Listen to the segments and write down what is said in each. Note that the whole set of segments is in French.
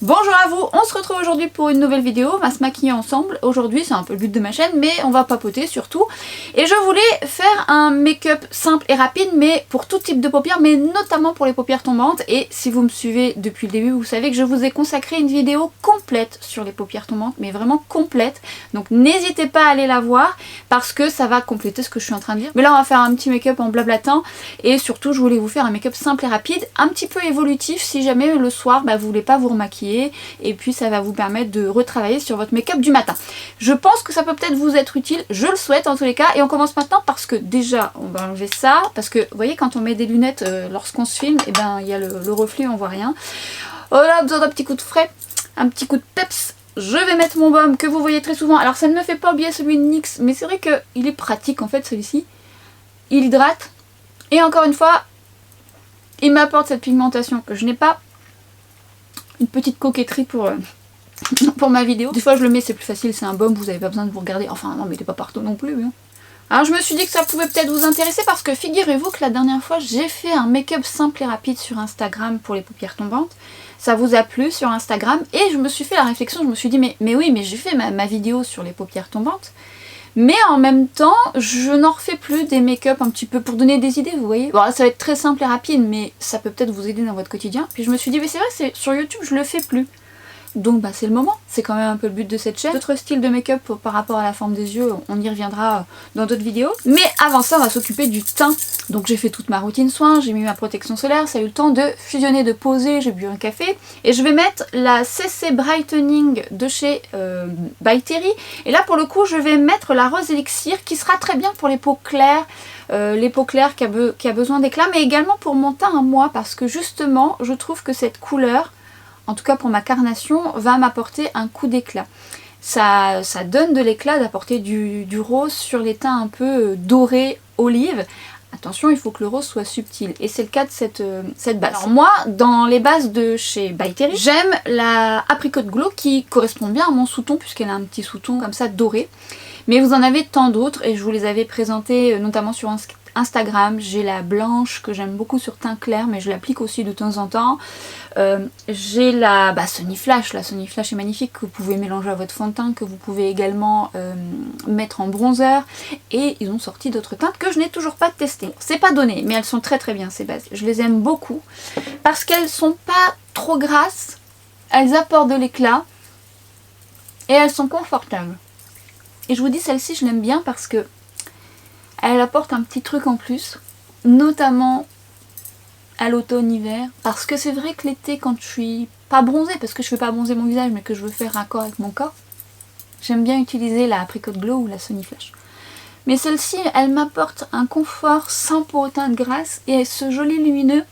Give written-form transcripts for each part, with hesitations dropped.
Bonjour à vous, on se retrouve aujourd'hui pour une nouvelle vidéo, on va se maquiller ensemble. Aujourd'hui c'est un peu le but de ma chaîne mais on va papoter surtout. Et je voulais faire un make-up simple et rapide mais pour tout type de paupières, mais notamment pour les paupières tombantes. Et si vous me suivez depuis le début, vous savez que je vous ai consacré une vidéo complète sur les paupières tombantes, mais vraiment complète. Donc n'hésitez pas à aller la voir parce que ça va compléter ce que je suis en train de dire. Mais là on va faire un petit make-up en blablatin et surtout je voulais vous faire un make-up simple et rapide, un petit peu évolutif si jamais le soir vous voulez pas vous remaquiller. Et puis ça va vous permettre de retravailler sur votre make-up du matin. Je pense que ça peut peut-être vous être utile, je le souhaite en tous les cas. Et on commence maintenant parce que déjà on va enlever ça. Parce que vous voyez quand on met des lunettes lorsqu'on se filme, et ben il y a le reflet, on voit rien. Voilà, besoin d'un petit coup de frais, un petit coup de peps. Je vais mettre mon baume que vous voyez très souvent. Alors ça ne me fait pas oublier celui de NYX, mais c'est vrai qu'il est pratique en fait celui-ci. Il hydrate. Et encore une fois, il m'apporte cette pigmentation que je n'ai pas. Une petite coquetterie pour ma vidéo. Des fois je le mets, c'est plus facile, c'est un baume, vous n'avez pas besoin de vous regarder. Enfin non, mettez pas partout non plus. Hein. Alors je me suis dit que ça pouvait peut-être vous intéresser parce que figurez-vous que la dernière fois j'ai fait un make-up simple et rapide sur Instagram pour les paupières tombantes. Ça vous a plu sur Instagram et je me suis fait la réflexion, je me suis dit mais oui, mais j'ai fait ma vidéo sur les paupières tombantes. Mais en même temps, je n'en refais plus des make-up un petit peu pour donner des idées, vous voyez. Bon, là, ça va être très simple et rapide, mais ça peut peut-être vous aider dans votre quotidien. Puis je me suis dit, mais c'est vrai, sur YouTube, je le fais plus. Donc c'est le moment, c'est quand même un peu le but de cette chaîne. D'autres styles de make-up par rapport à la forme des yeux, on y reviendra dans d'autres vidéos. Mais avant ça, on va s'occuper du teint. Donc j'ai fait toute ma routine soin, j'ai mis ma protection solaire, ça a eu le temps de fusionner, de poser, j'ai bu un café. Et je vais mettre la CC Brightening de chez By Terry. Et là pour le coup, je vais mettre la Rose Elixir qui sera très bien pour les peaux claires. Les peaux claires qui a besoin d'éclat, mais également pour mon teint à moi, parce que justement, je trouve que cette couleur, en tout cas pour ma carnation, va m'apporter un coup d'éclat. Ça donne de l'éclat d'apporter du rose sur les teints un peu dorés, olive. Attention, il faut que le rose soit subtil. Et c'est le cas de cette base. Alors moi, dans les bases de chez By Terry, j'aime la Apricot Glow qui correspond bien à mon sous-ton, puisqu'elle a un petit sous-ton comme ça doré. Mais vous en avez tant d'autres et je vous les avais présentées notamment sur Instagram. J'ai la blanche que j'aime beaucoup sur teint clair, mais je l'applique aussi de temps en temps. J'ai la Sunny Flash. La Sunny Flash est magnifique, que vous pouvez mélanger à votre fond de teint, que vous pouvez également mettre en bronzer. Et ils ont sorti d'autres teintes que je n'ai toujours pas testées. C'est pas donné, mais elles sont très très bien ces bases. Je les aime beaucoup parce qu'elles sont pas trop grasses, elles apportent de l'éclat et elles sont confortables. Et je vous dis, celle-ci je l'aime bien parce que elle apporte un petit truc en plus, notamment à l'automne-hiver. Parce que c'est vrai que l'été, quand je suis pas bronzée, parce que je fais pas bronzer mon visage, mais que je veux faire raccord avec mon corps, j'aime bien utiliser la Apricot Glow ou la Sunny Flash. Mais celle-ci, elle m'apporte un confort sans pour autant de grâce et ce joli lumineux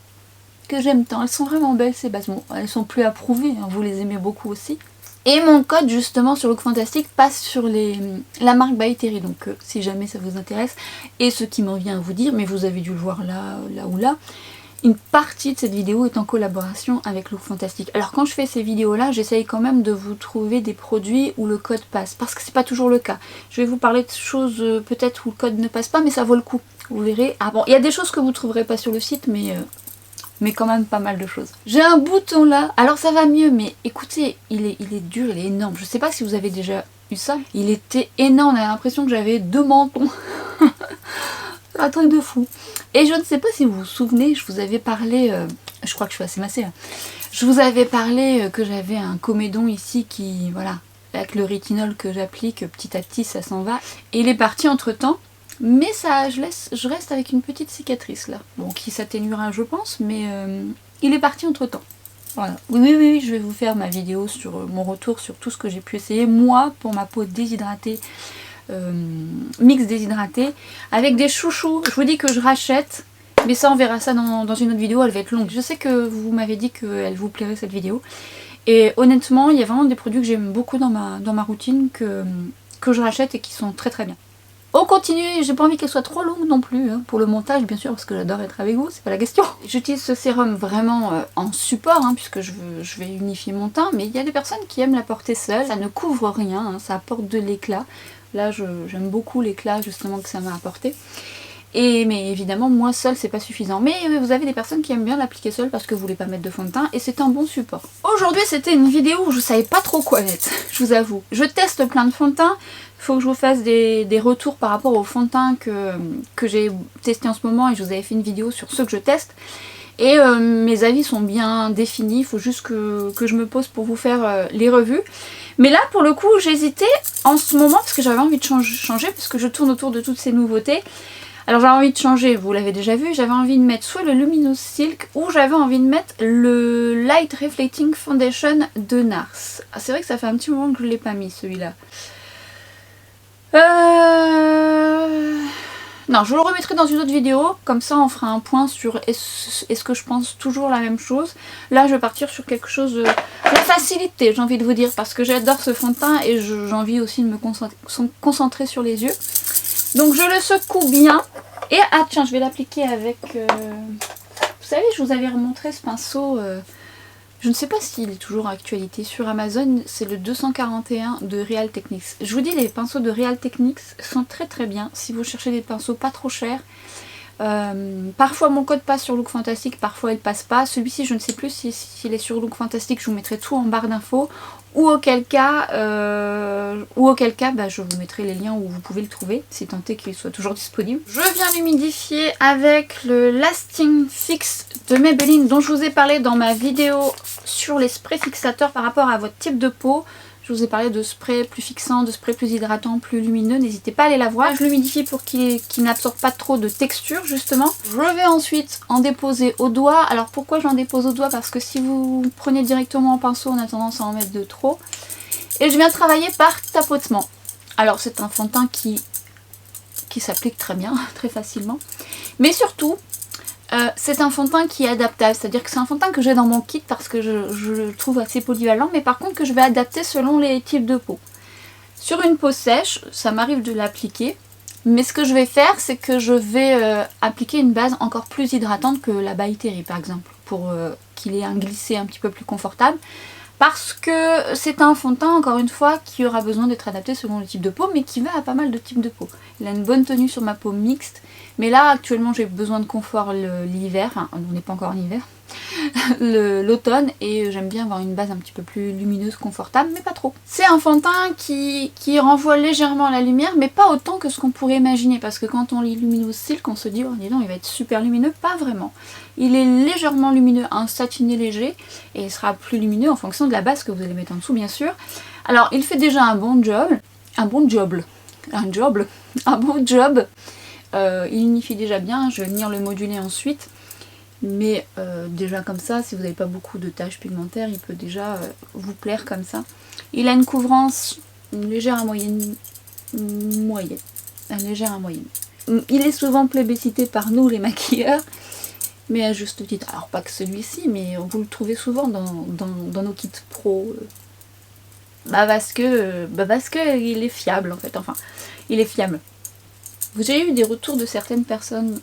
que j'aime tant. Elles sont vraiment belles ces bases. Bon, elles sont plus approuvées, hein, vous les aimez beaucoup aussi. Et mon code justement sur Look Fantastic passe sur la marque By Terry, donc si jamais ça vous intéresse. Et ce qui m'en vient à vous dire, mais vous avez dû le voir là ou là, une partie de cette vidéo est en collaboration avec Look Fantastic. Alors quand je fais ces vidéos là, j'essaye quand même de vous trouver des produits où le code passe, parce que c'est pas toujours le cas. Je vais vous parler de choses peut-être où le code ne passe pas, mais ça vaut le coup, vous verrez. Ah bon, il y a des choses que vous trouverez pas sur le site, mais quand même pas mal de choses. J'ai un bouton là, alors ça va mieux, mais écoutez, il est dur, il est énorme. Je sais pas si vous avez déjà eu ça. Il était énorme, on a l'impression que j'avais 2 mentons. Un truc de fou. Et je ne sais pas si vous vous souvenez, je vous avais parlé, je crois que je suis assez massée, hein. Je vous avais parlé que j'avais un comédon ici qui, voilà, avec le rétinol que j'applique, petit à petit ça s'en va. Et il est parti entre temps. Mais ça, je reste avec une petite cicatrice là, bon, qui s'atténuera je pense, mais il est parti entre temps. Voilà. Oui, je vais vous faire ma vidéo sur mon retour sur tout ce que j'ai pu essayer, moi, pour ma peau déshydratée, mix déshydraté, avec des chouchous. Je vous dis que je rachète, mais ça on verra ça dans une autre vidéo, elle va être longue. Je sais que vous m'avez dit qu'elle vous plairait cette vidéo, et honnêtement, il y a vraiment des produits que j'aime beaucoup dans ma routine, que je rachète et qui sont très très bien. On continue, j'ai pas envie qu'elle soit trop longue non plus, hein, pour le montage bien sûr, parce que j'adore être avec vous, c'est pas la question. J'utilise ce sérum vraiment en support, hein, puisque je vais unifier mon teint, mais il y a des personnes qui aiment la porter seule, ça ne couvre rien, hein, ça apporte de l'éclat. Là j'aime beaucoup l'éclat justement que ça m'a apporté. Mais évidemment, moi seule, c'est pas suffisant. Mais vous avez des personnes qui aiment bien l'appliquer seule parce que vous voulez pas mettre de fond de teint et c'est un bon support. Aujourd'hui, c'était une vidéo où je savais pas trop quoi mettre, je vous avoue. Je teste plein de fonds de teint. Il faut que je vous fasse des retours par rapport aux fonds de teint que j'ai testé en ce moment et je vous avais fait une vidéo sur ceux que je teste. Et mes avis sont bien définis, il faut juste que je me pose pour vous faire les revues. Mais là, pour le coup, j'hésitais en ce moment parce que j'avais envie de changer parce que je tourne autour de toutes ces nouveautés. Alors j'avais envie de changer, vous l'avez déjà vu, j'avais envie de mettre soit le Luminous Silk ou j'avais envie de mettre le Light Reflecting Foundation de NARS. Ah, c'est vrai que ça fait un petit moment que je ne l'ai pas mis celui-là. Non, je le remettrai dans une autre vidéo, comme ça on fera un point sur est-ce que je pense toujours la même chose. Là je vais partir sur quelque chose de facilité, j'ai envie de vous dire, parce que j'adore ce fond de teint et j'ai envie aussi de me concentrer sur les yeux. Donc je le secoue bien. Et ah tiens, je vais l'appliquer avec... Vous savez, je vous avais remontré ce pinceau... je ne sais pas s'il est toujours en actualité sur Amazon. C'est le 241 de Real Techniques. Je vous dis, les pinceaux de Real Techniques sont très très bien. Si vous cherchez des pinceaux pas trop chers. Parfois mon code passe sur Look Fantastique, parfois il passe pas. Celui-ci, je ne sais plus s'il est sur Look Fantastique. Je vous mettrai tout en barre d'infos. Ou auquel cas, je vous mettrai les liens où vous pouvez le trouver, si tant est qu'il soit toujours disponible. Je viens l'humidifier avec le Lasting Fix de Maybelline dont je vous ai parlé dans ma vidéo sur les sprays fixateurs par rapport à votre type de peau. Je vous ai parlé de sprays plus fixants, de sprays plus hydratants, plus lumineux. N'hésitez pas à aller la voir. Je l'humidifie pour qu'il n'absorbe pas trop de texture justement. Je vais ensuite en déposer au doigt. Alors pourquoi j'en dépose au doigt? Parce que si vous prenez directement en pinceau, on a tendance à en mettre de trop. Et je viens travailler par tapotement. Alors c'est un fond de teint qui s'applique très bien, très facilement. Mais surtout... c'est un fond de teint qui est adaptable, c'est-à-dire que c'est un fond de teint que j'ai dans mon kit parce que je le trouve assez polyvalent, mais par contre que je vais adapter selon les types de peau. Sur une peau sèche, ça m'arrive de l'appliquer, mais ce que je vais faire, c'est que je vais appliquer une base encore plus hydratante que la By Terry par exemple, pour qu'il ait un glissé un petit peu plus confortable. Parce que c'est un fond de teint, encore une fois, qui aura besoin d'être adapté selon le type de peau, mais qui va à pas mal de types de peau. Il a une bonne tenue sur ma peau mixte, mais là actuellement j'ai besoin de confort l'hiver, enfin on n'est pas encore en hiver, l'automne, et j'aime bien avoir une base un petit peu plus lumineuse, confortable, mais pas trop. C'est un fond de teint qui renvoie légèrement à la lumière, mais pas autant que ce qu'on pourrait imaginer, parce que quand on lit Luminous Silk, on se dit, oh dis donc, il va être super lumineux, pas vraiment. Il est légèrement lumineux, un satiné léger, et il sera plus lumineux en fonction de la base que vous allez mettre en dessous, bien sûr. Alors, il fait déjà un bon job. Il unifie déjà bien, je vais venir le moduler ensuite. Mais déjà comme ça, si vous n'avez pas beaucoup de taches pigmentaires, il peut déjà vous plaire comme ça. Il a une couvrance légère à moyenne. Légère à moyenne. Il est souvent plébiscité par nous les maquilleurs, mais à juste titre. Alors pas que celui-ci, mais vous le trouvez souvent dans nos kits pro. Parce que il est fiable en fait, enfin, il est fiable. J'ai eu des retours de certaines personnes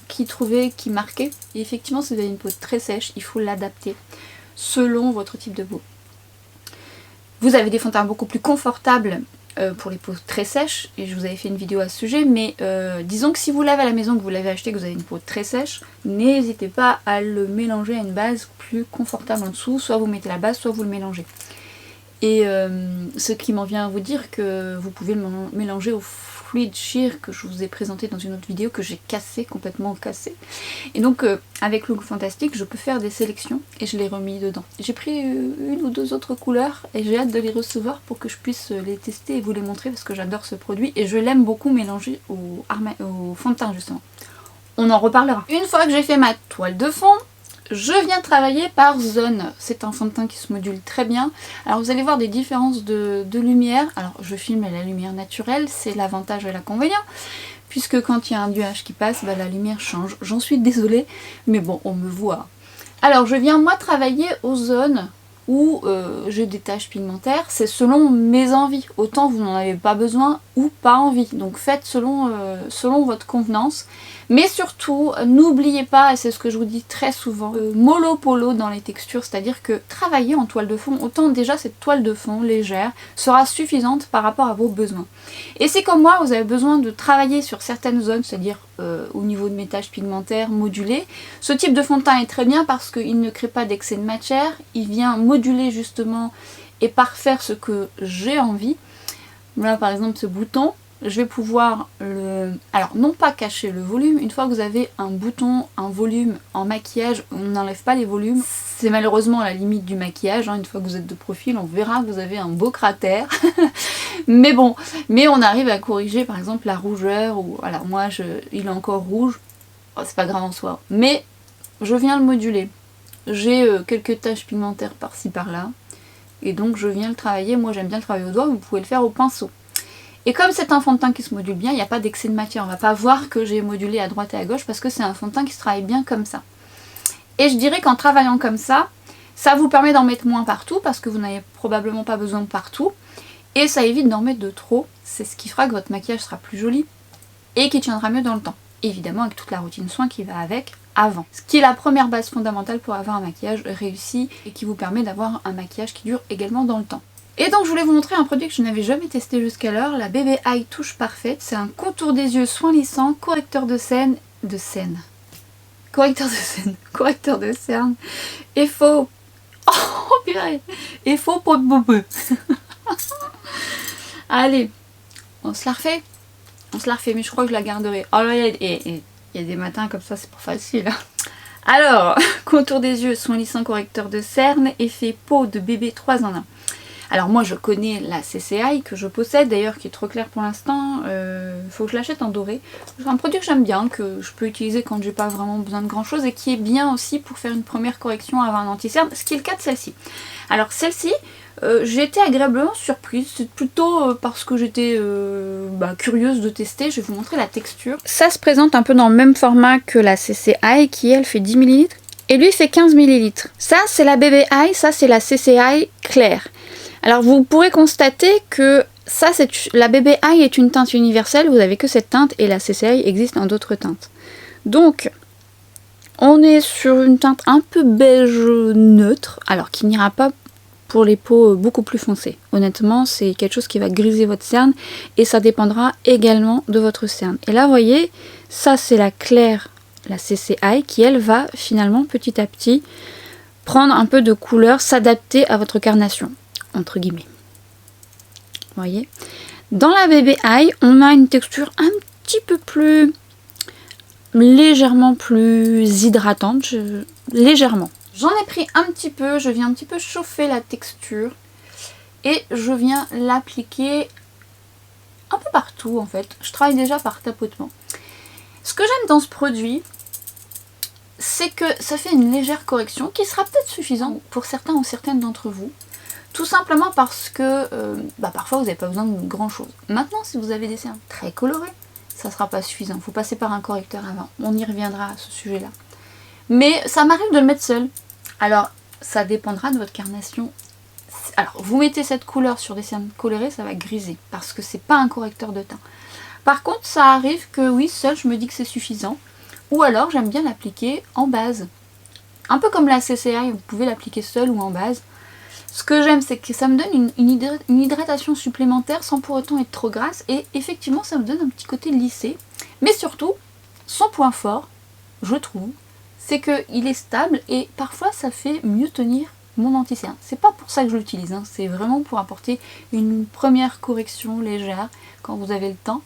qui marquaient, et effectivement si vous avez une peau très sèche, il faut l'adapter selon votre type de peau. Vous avez des fonds de teint beaucoup plus confortables pour les peaux très sèches, et je vous avais fait une vidéo à ce sujet, mais disons que si vous l'avez à la maison, que vous l'avez acheté, que vous avez une peau très sèche, n'hésitez pas à le mélanger à une base plus confortable en dessous, soit vous mettez la base, soit vous le mélangez. Et ce qui m'en vient à vous dire que vous pouvez le mélanger au Fluid Sheer que je vous ai présenté dans une autre vidéo que j'ai complètement cassé. Et donc avec Look Fantastique, je peux faire des sélections et je l'ai remis dedans. J'ai pris une ou deux autres couleurs et j'ai hâte de les recevoir pour que je puisse les tester et vous les montrer parce que j'adore ce produit et je l'aime beaucoup mélanger au fond de teint justement. On en reparlera. Une fois que j'ai fait ma toile de fond, je viens travailler par zone. C'est un fond de teint qui se module très bien. Alors vous allez voir des différences de lumière. Alors je filme à la lumière naturelle, c'est l'avantage et l'inconvénient. Puisque quand il y a un nuage qui passe, la lumière change. J'en suis désolée, mais bon, on me voit. Alors je viens moi travailler aux zones où j'ai des taches pigmentaires. C'est selon mes envies. Autant vous n'en avez pas besoin ou pas envie. Donc faites selon votre convenance. Mais surtout, n'oubliez pas, et c'est ce que je vous dis très souvent, mollo polo dans les textures, c'est-à-dire que travailler en toile de fond, autant déjà cette toile de fond légère sera suffisante par rapport à vos besoins. Et si comme moi, vous avez besoin de travailler sur certaines zones, c'est-à-dire au niveau de mes taches pigmentaires modulées. Ce type de fond de teint est très bien parce qu'il ne crée pas d'excès de matière, il vient moduler justement et parfaire ce que j'ai envie. Là par exemple ce bouton, je vais pouvoir le... Alors non pas cacher le volume, une fois que vous avez un bouton, un volume en maquillage, on n'enlève pas les volumes. C'est malheureusement la limite du maquillage, hein. Une fois que vous êtes de profil, on verra que vous avez un beau cratère. Mais bon, mais on arrive à corriger par exemple la rougeur, ou alors moi il est encore rouge, oh, c'est pas grave en soi. Mais je viens le moduler. J'ai quelques taches pigmentaires par-ci par-là, et donc je viens le travailler. Moi j'aime bien le travailler au doigt, vous pouvez le faire au pinceau. Et comme c'est un fond de teint qui se module bien, il n'y a pas d'excès de matière. On va pas voir que j'ai modulé à droite et à gauche parce que c'est un fond de teint qui se travaille bien comme ça. Et je dirais qu'en travaillant comme ça vous permet d'en mettre moins partout parce que vous n'avez probablement pas besoin de partout. Et ça évite d'en mettre de trop. C'est ce qui fera que votre maquillage sera plus joli et qui tiendra mieux dans le temps. Évidemment avec toute la routine soin qui va avec avant. Ce qui est la première base fondamentale pour avoir un maquillage réussi et qui vous permet d'avoir un maquillage qui dure également dans le temps. Et donc je voulais vous montrer un produit que je n'avais jamais testé jusqu'alors, la BB Eye Touche Parfaite. C'est un contour des yeux soin lissant, correcteur de cernes, correcteur de cernes, et faux, oh purée, et faux pour de boubou. Allez, on se la refait, mais je crois que je la garderai. Oh là, il y a des matins comme ça, c'est pas facile. Alors, contour des yeux, soin lissant, correcteur de cernes, effet peau de bébé 3 en 1. Alors moi je connais la CCI que je possède d'ailleurs qui est trop claire pour l'instant, faut que je l'achète en doré. C'est un produit que j'aime bien, que je peux utiliser quand j'ai pas vraiment besoin de grand chose et qui est bien aussi pour faire une première correction avant un anti-cerne, ce qui est le cas de celle-ci. Alors celle-ci, j'ai été agréablement surprise, c'est plutôt parce que j'étais curieuse de tester. Je vais vous montrer la texture. Ça se présente un peu dans le même format que la CCI qui elle fait 10 ml et lui fait 15 ml. Ça c'est la BB Eye, ça c'est la CCI claire. Alors vous pourrez constater que ça, la BB Eye est une teinte universelle, vous n'avez que cette teinte et la CCI existe en d'autres teintes. Donc on est sur une teinte un peu beige neutre, alors qui n'ira pas pour les peaux beaucoup plus foncées. Honnêtement c'est quelque chose qui va griser votre cerne et ça dépendra également de votre cerne. Et là vous voyez, ça c'est la claire, la CCI qui elle va finalement petit à petit prendre un peu de couleur, s'adapter à votre carnation. Entre guillemets. Vous voyez, dans la BB Eye, on a une texture un petit peu plus légèrement plus hydratante, légèrement. J'en ai pris un petit peu, je viens un petit peu chauffer la texture et je viens l'appliquer un peu partout en fait. Je travaille déjà par tapotement. Ce que j'aime dans ce produit, c'est que ça fait une légère correction qui sera peut-être suffisante pour certains ou certaines d'entre vous. Tout simplement parce que parfois vous n'avez pas besoin de grand chose. Maintenant si vous avez des cernes très colorées, ça ne sera pas suffisant. Il faut passer par un correcteur avant. On y reviendra à ce sujet là. Mais ça m'arrive de le mettre seul. Alors ça dépendra de votre carnation. Alors vous mettez cette couleur sur des cernes colorées, ça va griser. Parce que c'est pas un correcteur de teint. Par contre ça arrive que oui, seul je me dis que c'est suffisant. Ou alors j'aime bien l'appliquer en base. Un peu comme la CCI, vous pouvez l'appliquer seul ou en base. Ce que j'aime, c'est que ça me donne une hydratation supplémentaire sans pour autant être trop grasse. Et effectivement, ça me donne un petit côté lissé. Mais surtout, son point fort, je trouve, c'est qu'il est stable et parfois ça fait mieux tenir mon anti-cerne. C'est pas pour ça que je l'utilise, hein. C'est vraiment pour apporter une première correction légère quand vous avez le temps.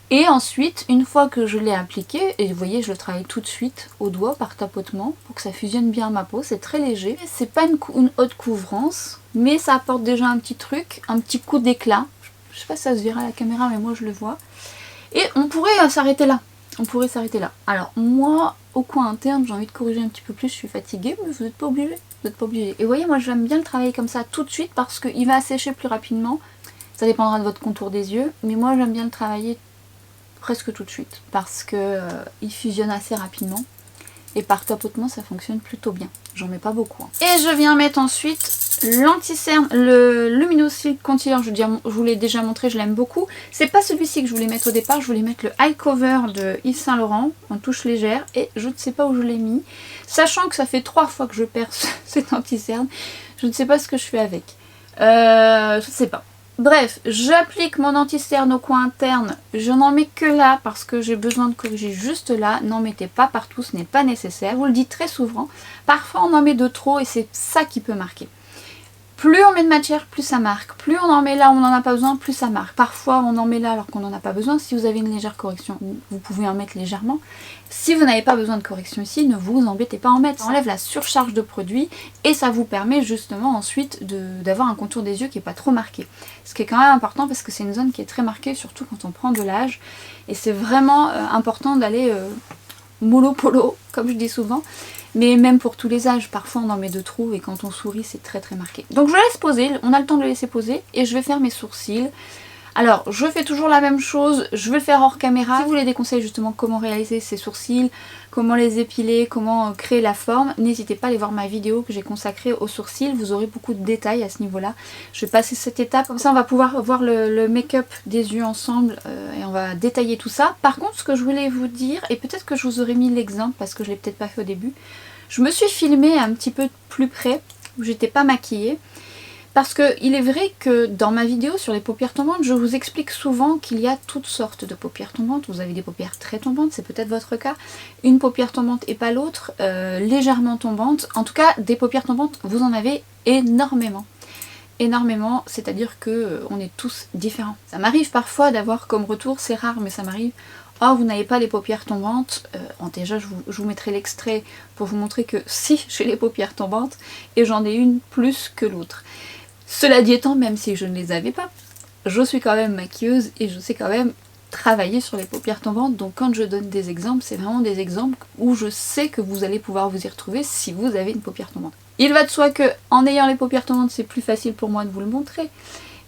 Et ensuite, une fois que je l'ai appliqué, et vous voyez je le travaille tout de suite au doigt par tapotement pour que ça fusionne bien à ma peau, c'est très léger. C'est pas une haute couvrance, mais ça apporte déjà un petit truc, un petit coup d'éclat. Je sais pas si ça se verra à la caméra mais moi je le vois. Et on pourrait s'arrêter là. Alors moi, au coin interne, j'ai envie de corriger un petit peu plus, je suis fatiguée, mais vous n'êtes pas obligé. Et vous voyez, moi j'aime bien le travailler comme ça tout de suite parce qu'il va assécher plus rapidement. Ça dépendra de votre contour des yeux, mais moi j'aime bien le travailler presque tout de suite parce que il fusionne assez rapidement et par tapotement ça fonctionne plutôt bien. J'en mets pas beaucoup. Et je viens mettre ensuite l'anti-cerne, le Luminous Silk Concealer. Je vous l'ai déjà montré, je l'aime beaucoup. C'est pas celui-ci que je voulais mettre au départ, je voulais mettre le Eye Cover de Yves Saint Laurent en touche légère et je ne sais pas où je l'ai mis. Sachant que ça fait 3 fois que je perds cet anti-cerne, je ne sais pas ce que je fais avec. Je ne sais pas. Bref, j'applique mon anti-cerne au coin interne, je n'en mets que là parce que j'ai besoin de corriger juste là, n'en mettez pas partout, ce n'est pas nécessaire, je vous le dis très souvent, parfois on en met de trop et c'est ça qui peut marquer. Plus on met de matière, plus ça marque. Plus on en met là où on n'en a pas besoin, plus ça marque. Parfois on en met là alors qu'on n'en a pas besoin. Si vous avez une légère correction, vous pouvez en mettre légèrement. Si vous n'avez pas besoin de correction ici, ne vous embêtez pas à en mettre. Ça enlève la surcharge de produit et ça vous permet justement ensuite d'avoir un contour des yeux qui n'est pas trop marqué. Ce qui est quand même important parce que c'est une zone qui est très marquée, surtout quand on prend de l'âge. Et c'est vraiment important d'aller mollo polo, comme je dis souvent. Mais même pour tous les âges, parfois on en met de trop et quand on sourit c'est très très marqué. Donc je laisse poser, on a le temps de le laisser poser et je vais faire mes sourcils. Alors je fais toujours la même chose, je vais le faire hors caméra. Si vous voulez des conseils justement comment réaliser ces sourcils, comment les épiler, comment créer la forme, n'hésitez pas à aller voir ma vidéo que j'ai consacrée aux sourcils, vous aurez beaucoup de détails à ce niveau-là. Je vais passer cette étape, comme ça on va pouvoir voir le make-up des yeux ensemble et on va détailler tout ça. Par contre ce que je voulais vous dire, et peut-être que je vous aurais mis l'exemple parce que je l'ai peut-être pas fait au début, je me suis filmée un petit peu plus près, où j'étais pas maquillée. Parce qu'il est vrai que dans ma vidéo sur les paupières tombantes, je vous explique souvent qu'il y a toutes sortes de paupières tombantes. Vous avez des paupières très tombantes, c'est peut-être votre cas. Une paupière tombante et pas l'autre, légèrement tombante. En tout cas, des paupières tombantes, vous en avez énormément. Énormément, c'est-à-dire que on est tous différents. Ça m'arrive parfois d'avoir comme retour, c'est rare mais ça m'arrive, oh vous n'avez pas les paupières tombantes, déjà je vous mettrai l'extrait pour vous montrer que si j'ai les paupières tombantes et j'en ai une plus que l'autre. Cela dit étant, même si je ne les avais pas, je suis quand même maquilleuse et je sais quand même travailler sur les paupières tombantes, donc quand je donne des exemples, c'est vraiment des exemples où je sais que vous allez pouvoir vous y retrouver si vous avez une paupière tombante. Il va de soi que en ayant les paupières tombantes, c'est plus facile pour moi de vous le montrer,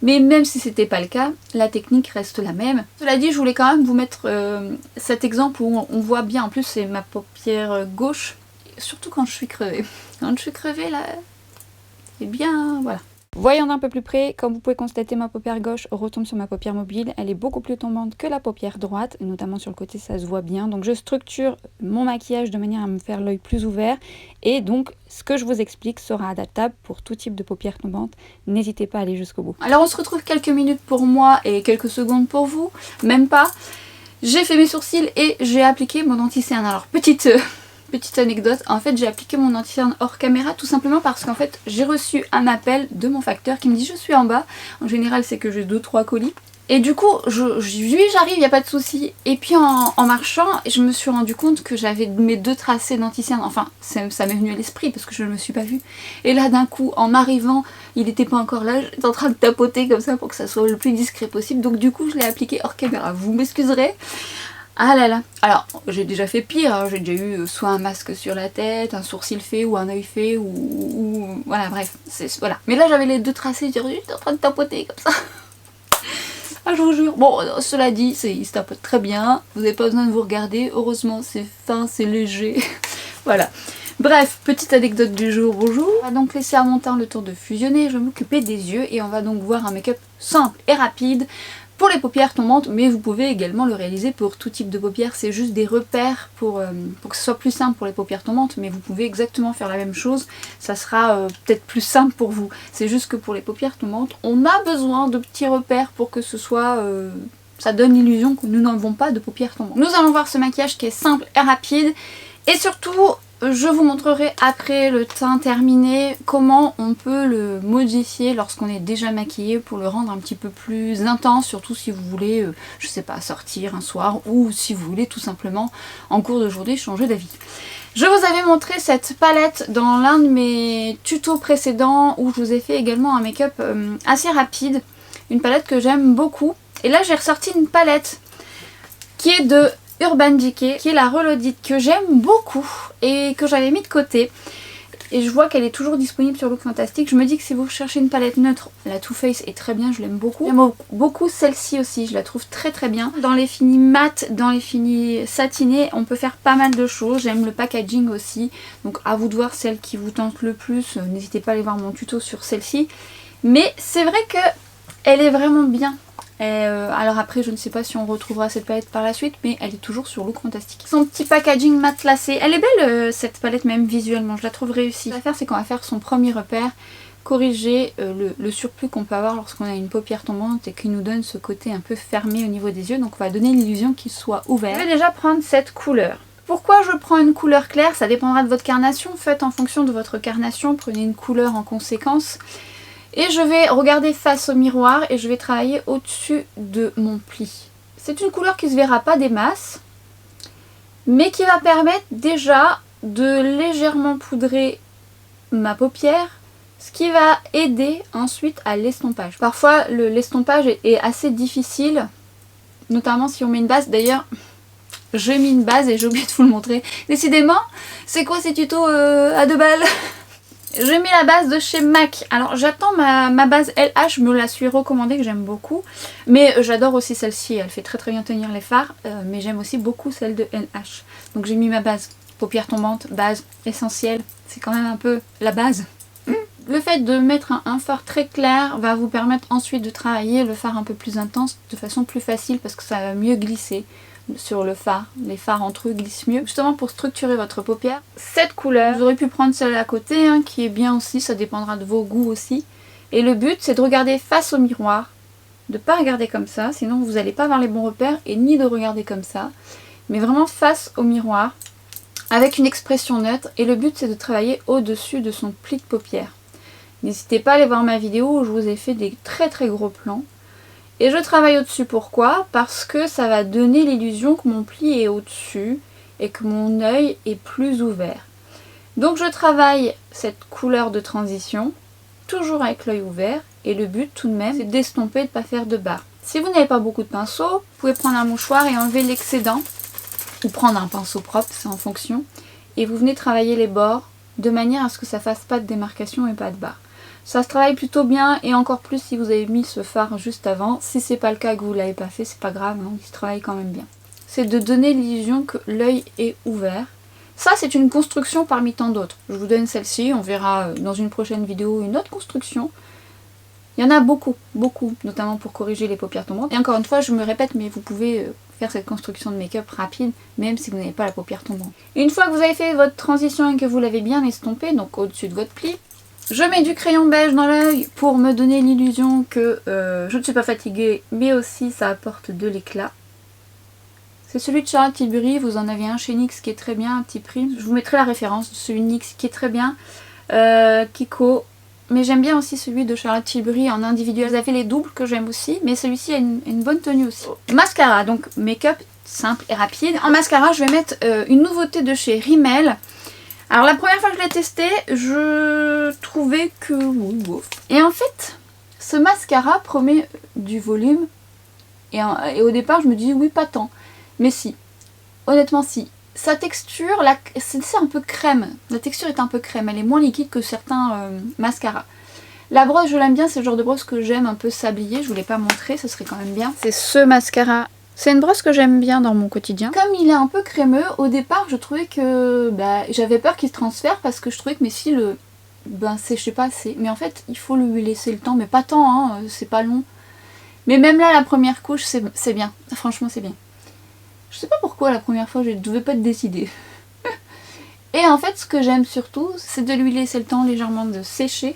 mais même si c'était pas le cas, la technique reste la même. Cela dit, je voulais quand même vous mettre cet exemple où on voit bien, en plus c'est ma paupière gauche, surtout quand je suis crevée. Quand je suis crevée là, c'est bien, voilà. Voyons d'un peu plus près, comme vous pouvez constater, ma paupière gauche retombe sur ma paupière mobile. Elle est beaucoup plus tombante que la paupière droite, et notamment sur le côté ça se voit bien. Donc je structure mon maquillage de manière à me faire l'œil plus ouvert. Et donc ce que je vous explique sera adaptable pour tout type de paupières tombantes. N'hésitez pas à aller jusqu'au bout. Alors on se retrouve quelques minutes pour moi et quelques secondes pour vous, même pas. J'ai fait mes sourcils et j'ai appliqué mon anti-cerne. Alors petite anecdote, en fait j'ai appliqué mon anti-cerne hors caméra tout simplement parce qu'en fait j'ai reçu un appel de mon facteur qui me dit je suis en bas, en général c'est que j'ai 2-3 colis, et du coup j'arrive, il n'y a pas de souci, et puis en marchant je me suis rendu compte que j'avais mes 2 tracés d'anti-cerne, enfin ça m'est venu à l'esprit parce que je ne me suis pas vue, et là d'un coup en arrivant il n'était pas encore là, j'étais en train de tapoter comme ça pour que ça soit le plus discret possible, donc du coup je l'ai appliqué hors caméra, vous m'excuserez. Ah là là. Alors j'ai déjà fait pire, hein. J'ai déjà eu soit un masque sur la tête, un sourcil fait ou un œil fait ou voilà bref, voilà. Mais là j'avais les 2 tracés, j'étais en train de tapoter comme ça. Ah je vous jure. Bon cela dit, il se tapote très bien, vous n'avez pas besoin de vous regarder, heureusement c'est fin, c'est léger. Voilà. Bref, petite anecdote du jour, bonjour. On va donc laisser à mon teint le temps de fusionner, je vais m'occuper des yeux et on va donc voir un make-up simple et rapide pour les paupières tombantes, mais vous pouvez également le réaliser pour tout type de paupières, c'est juste des repères pour que ce soit plus simple pour les paupières tombantes, mais vous pouvez exactement faire la même chose, ça sera peut-être plus simple pour vous. C'est juste que pour les paupières tombantes, on a besoin de petits repères pour que ce soit... ça donne l'illusion que nous n'avons pas de paupières tombantes. Nous allons voir ce maquillage qui est simple et rapide, et surtout... je vous montrerai après le teint terminé comment on peut le modifier lorsqu'on est déjà maquillé pour le rendre un petit peu plus intense, surtout si vous voulez, je sais pas, sortir un soir ou si vous voulez tout simplement en cours de journée changer d'avis. Je vous avais montré cette palette dans l'un de mes tutos précédents où je vous ai fait également un make-up assez rapide, une palette que j'aime beaucoup. Et là j'ai ressorti une palette qui est de Urban Decay, qui est la Reloaded, que j'aime beaucoup et que j'avais mis de côté. Et je vois qu'elle est toujours disponible sur Look Fantastic. Je me dis que si vous cherchez une palette neutre, la Too Faced est très bien, je l'aime beaucoup. J'aime beaucoup celle-ci aussi, je la trouve très très bien. Dans les finis mat, dans les finis satinés, on peut faire pas mal de choses. J'aime le packaging aussi, donc à vous de voir celle qui vous tente le plus. N'hésitez pas à aller voir mon tuto sur celle-ci. Mais c'est vrai que elle est vraiment bien. Alors après je ne sais pas si on retrouvera cette palette par la suite, mais elle est toujours sur Look Fantastic. Son petit packaging matelassé, elle est belle cette palette même visuellement, je la trouve réussie. Ce qu'on va faire c'est qu'on va faire son premier repère corriger le surplus qu'on peut avoir lorsqu'on a une paupière tombante et qui nous donne ce côté un peu fermé au niveau des yeux. Donc on va donner l'illusion qu'il soit ouvert. Je vais déjà prendre cette couleur. Pourquoi je prends une couleur claire? Ça dépendra de votre carnation. Faites en fonction de votre carnation, prenez une couleur en conséquence. Et je vais regarder face au miroir et je vais travailler au-dessus de mon pli. C'est une couleur qui ne se verra pas des masses, mais qui va permettre déjà de légèrement poudrer ma paupière, ce qui va aider ensuite à l'estompage. Parfois l'estompage est assez difficile, notamment si on met une base. D'ailleurs, j'ai mis une base et j'ai oublié de vous le montrer. Décidément, c'est quoi ces tutos à 2 balles? J'ai mis la base de chez MAC. Alors j'attends ma base LH, je me la suis recommandée, que j'aime beaucoup. Mais j'adore aussi celle-ci, elle fait très très bien tenir les fards. Mais j'aime aussi beaucoup celle de LH. Donc j'ai mis ma base. Paupières tombantes, base essentielle. C'est quand même un peu la base. Le fait de mettre un fard très clair va vous permettre ensuite de travailler le fard un peu plus intense de façon plus facile parce que ça va mieux glisser sur le fard. Les fards entre eux glissent mieux. Justement pour structurer votre paupière. Cette couleur, vous auriez pu prendre celle à côté hein, qui est bien aussi, ça dépendra de vos goûts aussi. Et le but c'est de regarder face au miroir, de ne pas regarder comme ça, sinon vous n'allez pas avoir les bons repères et ni de regarder comme ça. Mais vraiment face au miroir avec une expression neutre et le but c'est de travailler au-dessus de son pli de paupière. N'hésitez pas à aller voir ma vidéo où je vous ai fait des très très gros plans. Et je travaille au-dessus, pourquoi? Parce que ça va donner l'illusion que mon pli est au-dessus et que mon œil est plus ouvert. Donc je travaille cette couleur de transition, toujours avec l'œil ouvert, et le but tout de même c'est d'estomper et de ne pas faire de barre. Si vous n'avez pas beaucoup de pinceaux, vous pouvez prendre un mouchoir et enlever l'excédent, ou prendre un pinceau propre, c'est en fonction, et vous venez travailler les bords de manière à ce que ça fasse pas de démarcation et pas de barre. Ça se travaille plutôt bien et encore plus si vous avez mis ce fard juste avant. Si c'est pas le cas que vous l'avez pas fait, c'est pas grave, hein, il se travaille quand même bien. C'est de donner l'illusion que l'œil est ouvert. Ça c'est une construction parmi tant d'autres. Je vous donne celle-ci, on verra dans une prochaine vidéo une autre construction. Il y en a beaucoup, notamment pour corriger les paupières tombantes. Et encore une fois, je me répète, mais vous pouvez faire cette construction de make-up rapide, même si vous n'avez pas la paupière tombante. Une fois que vous avez fait votre transition et que vous l'avez bien estompé, donc au-dessus de votre pli, je mets du crayon beige dans l'œil pour me donner l'illusion que je ne suis pas fatiguée, mais aussi ça apporte de l'éclat. C'est celui de Charlotte Tilbury, vous en avez un chez NYX qui est très bien, un petit prix. Je vous mettrai la référence de celui de NYX qui est très bien, Kiko. Mais j'aime bien aussi celui de Charlotte Tilbury en individuel. Vous avez les doubles que j'aime aussi, mais celui-ci a une bonne tenue aussi. Mascara, donc make-up simple et rapide. En mascara, je vais mettre une nouveauté de chez Rimmel. Alors la première fois que je l'ai testé, je trouvais que... Et en fait, ce mascara promet du volume. Et au départ, je me dis oui, pas tant. Mais si, honnêtement si. Sa texture, c'est un peu crème. La texture est un peu crème, elle est moins liquide que certains mascaras. La brosse, je l'aime bien, c'est le genre de brosse que j'aime un peu sablier. Je vous l'ai pas montré, ça serait quand même bien. C'est ce mascara. C'est une brosse que j'aime bien dans mon quotidien. Comme il est un peu crémeux, au départ je trouvais que j'avais peur qu'il se transfère parce que je trouvais que mes cils séchaient pas assez. Mais en fait il faut lui laisser le temps, mais pas tant, hein, c'est pas long. Mais même là la première couche c'est bien, franchement c'est bien. Je sais pas pourquoi la première fois je ne devais pas être décidée. Et en fait ce que j'aime surtout c'est de lui laisser le temps légèrement de sécher.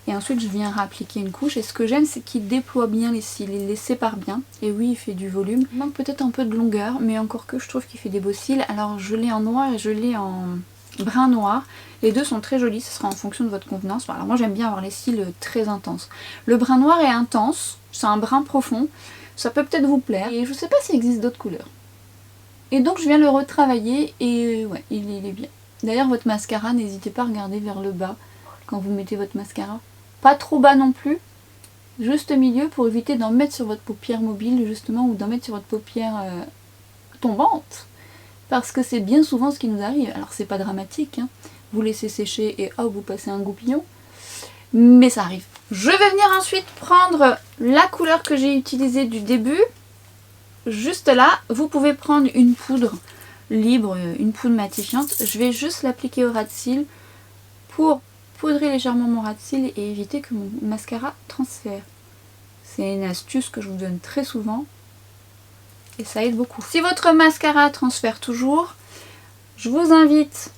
Et ensuite je viens réappliquer une couche. Et ce que j'aime c'est qu'il déploie bien les cils, il les sépare bien. Et oui il fait du volume. Il manque peut-être un peu de longueur, mais encore que je trouve qu'il fait des beaux cils. Alors je l'ai en noir et je l'ai en brun noir. Les deux sont très jolis, ce sera en fonction de votre convenance. Alors moi j'aime bien avoir les cils très intenses. Le brun noir est intense, c'est un brun profond. Ça peut peut-être vous plaire. Et je sais pas s'il existe d'autres couleurs. Et donc je viens le retravailler et ouais, il est bien. D'ailleurs votre mascara, n'hésitez pas à regarder vers le bas quand vous mettez votre mascara. Pas trop bas non plus, juste au milieu pour éviter d'en mettre sur votre paupière mobile justement ou d'en mettre sur votre paupière tombante. Parce que c'est bien souvent ce qui nous arrive. Alors c'est pas dramatique, hein. Vous laissez sécher et hop vous passez un goupillon. Mais ça arrive. Je vais venir ensuite prendre la couleur que j'ai utilisée du début. Juste là, vous pouvez prendre une poudre libre, une poudre matifiante. Je vais juste l'appliquer au ras de cils pour poudrer légèrement mon ras de cils et éviter que mon mascara transfère. C'est une astuce que je vous donne très souvent et ça aide beaucoup. Si votre mascara transfère toujours, je vous invite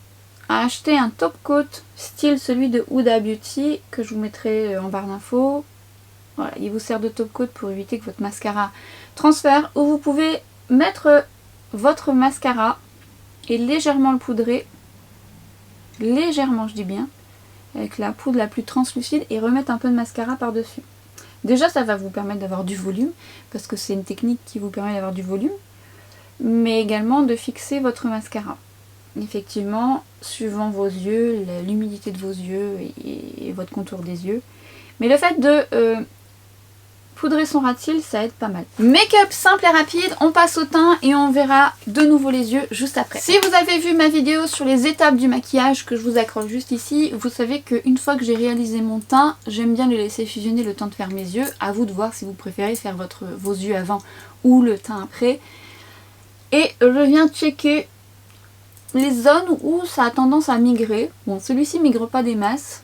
à acheter un top coat style celui de Huda Beauty que je vous mettrai en barre d'infos. Voilà, il vous sert de top coat pour éviter que votre mascara transfère, ou vous pouvez mettre votre mascara et légèrement le poudrer, légèrement je dis bien, avec la poudre la plus translucide, et remettre un peu de mascara par dessus. Déjà ça va vous permettre d'avoir du volume, parce que c'est une technique qui vous permet d'avoir du volume, mais également de fixer votre mascara. Effectivement, suivant vos yeux, l'humidité de vos yeux et votre contour des yeux. Mais le fait de poudrer son ras de cils, ça aide pas mal. Make-up simple et rapide, on passe au teint et on verra de nouveau les yeux juste après. Si vous avez vu ma vidéo sur les étapes du maquillage que je vous accroche juste ici, vous savez qu'une fois que j'ai réalisé mon teint, j'aime bien le laisser fusionner le temps de faire mes yeux. À vous de voir si vous préférez faire vos yeux avant ou le teint après. Et je viens checker les zones où ça a tendance à migrer. Bon, celui-ci migre pas des masses,